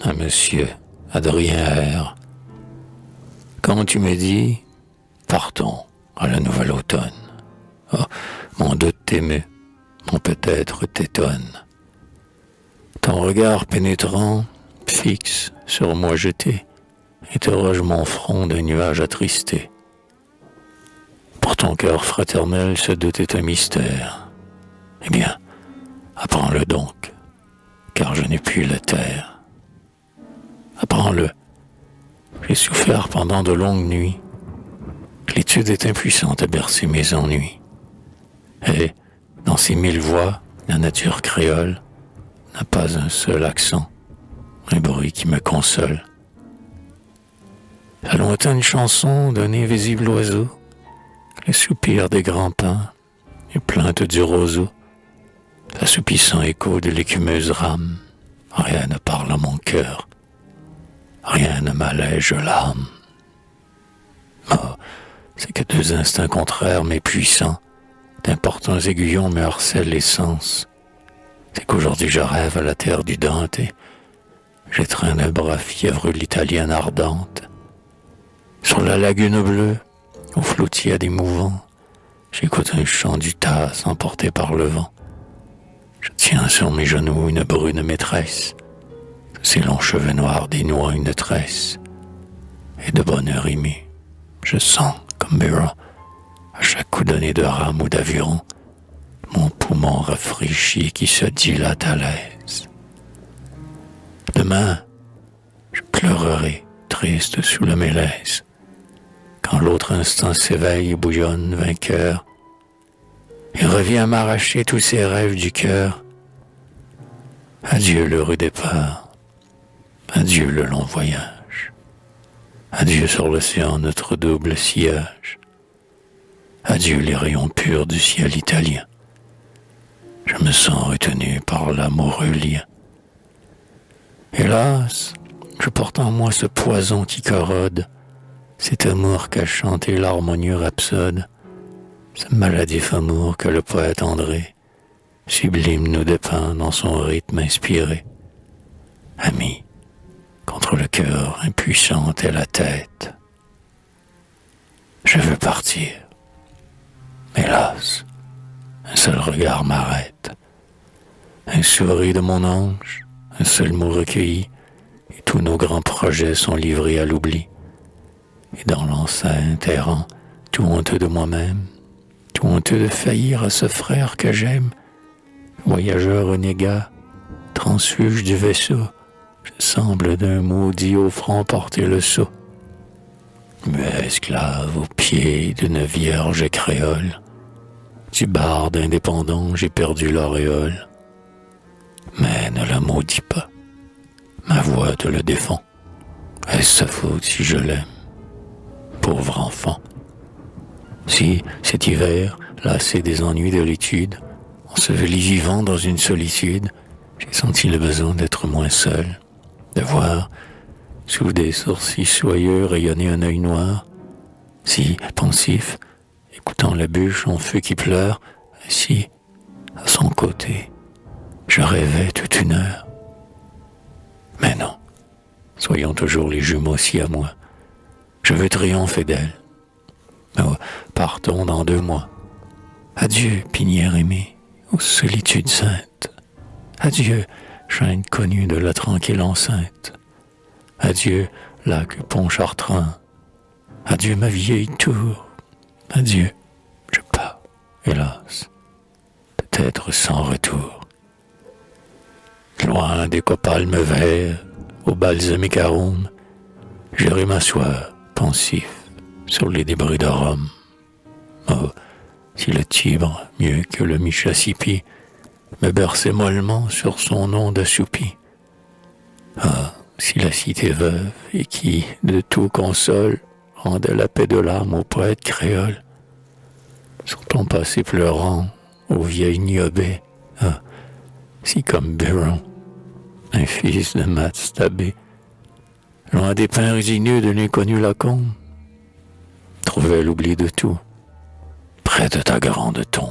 un monsieur Adrien R. Quand tu me dis, partons à la nouvelle automne. Oh, mon doute t'émeut, mon peut-être t'étonne. Ton regard pénétrant, fixe sur moi jeté, interroge mon front d'un nuage attristé. Pour ton cœur fraternel, ce doute est un mystère. Eh bien, apprends-le donc, car je n'ai plus la terre. Apprends-le. J'ai souffert pendant de longues nuits. L'étude est impuissante à bercer mes ennuis. Et, dans ces 1000 voix, la nature créole n'a pas un seul accent, un bruit qui me console. La lointaine chanson d'un invisible oiseau, le soupir des grands pins, les plaintes du roseau, l'assoupissant écho de l'écumeuse rame, rien ne parle à mon cœur, rien ne m'allège l'âme. Oh, c'est que deux instincts contraires mais puissants, d'importants aiguillons me harcèlent les sens. C'est qu'aujourd'hui je rêve à la terre du Dante, j'étreins d'un bras fiévreux l'italienne ardente. Sur la lagune bleue, au floutier émouvant, j'écoute un chant du Tasse emporté par le vent. Je tiens sur mes genoux une brune maîtresse, de ses longs cheveux noirs dénouant une tresse. Et de bonheur ému, je sens, comme Byron, à chaque coup donné de rame ou d'aviron, mon poumon rafraîchi qui se dilate à l'aise. Demain, je pleurerai, triste sous le mélèze, quand l'autre instant s'éveille et bouillonne vainqueur, et revient m'arracher tous ses rêves du cœur. Adieu l'heureux départ, adieu le long voyage, adieu sur l'océan notre double sillage, adieu les rayons purs du ciel italien. Je me sens retenu par l'amoureux lien. Hélas, je porte en moi ce poison qui corrode, cet amour qu'a chanté l'harmonieux rhapsode, ce maladif amour que le poète André sublime nous dépeint dans son rythme inspiré. Ami, contre le cœur impuissant et la tête, je veux partir. Hélas, un seul regard m'arrête, un sourire de mon ange, un seul mot recueilli, et tous nos grands projets sont livrés à l'oubli. Et dans l'enceinte errant, tout honteux de moi-même, tout honteux de faillir à ce frère que j'aime, voyageur renégat, transfuge du vaisseau, je semble d'un maudit au front porter le sceau. Muet esclave aux pieds d'une vierge créole, du barde indépendant j'ai perdu l'auréole. Mais ne la maudis pas, ma voix te le défend. Est-ce sa faute si je l'aime, pauvre enfant? Si, cet hiver, lassé des ennuis de l'étude, enseveli vivant dans une solitude, j'ai senti le besoin d'être moins seul, de voir, sous des sourcils soyeux, rayonner un œil noir. Si, pensif, écoutant la bûche en feu qui pleure, assis, à son côté, je rêvais toute une heure. Mais non, soyons toujours les jumeaux si à moi. Je veux triompher d'elle. Oh, partons dans 2 mois. Adieu, pinière aimée, aux solitudes saintes. Adieu, chaîne connue de la tranquille enceinte. Adieu, lac Pontchartrain. Adieu, ma vieille tour. Adieu, je pars, hélas, peut-être sans retour. Loin des copalmes verts, au balsamique arôme, j'irai m'asseoir, pensif, sur les débris de Rome. Oh, si le Tibre, mieux que le Michissippi, me berçait mollement sur son onde assoupie. Ah, si la cité veuve, et qui, de tout console, rendait la paix de l'âme aux poètes créoles, sur ton passé pleurant, aux vieilles niobées, ah, si comme Byron, un fils de Mat Stabé, loin des pins résineux de l'inconnu Lacombe, trouvait l'oubli de tout, près de ta grande tombe.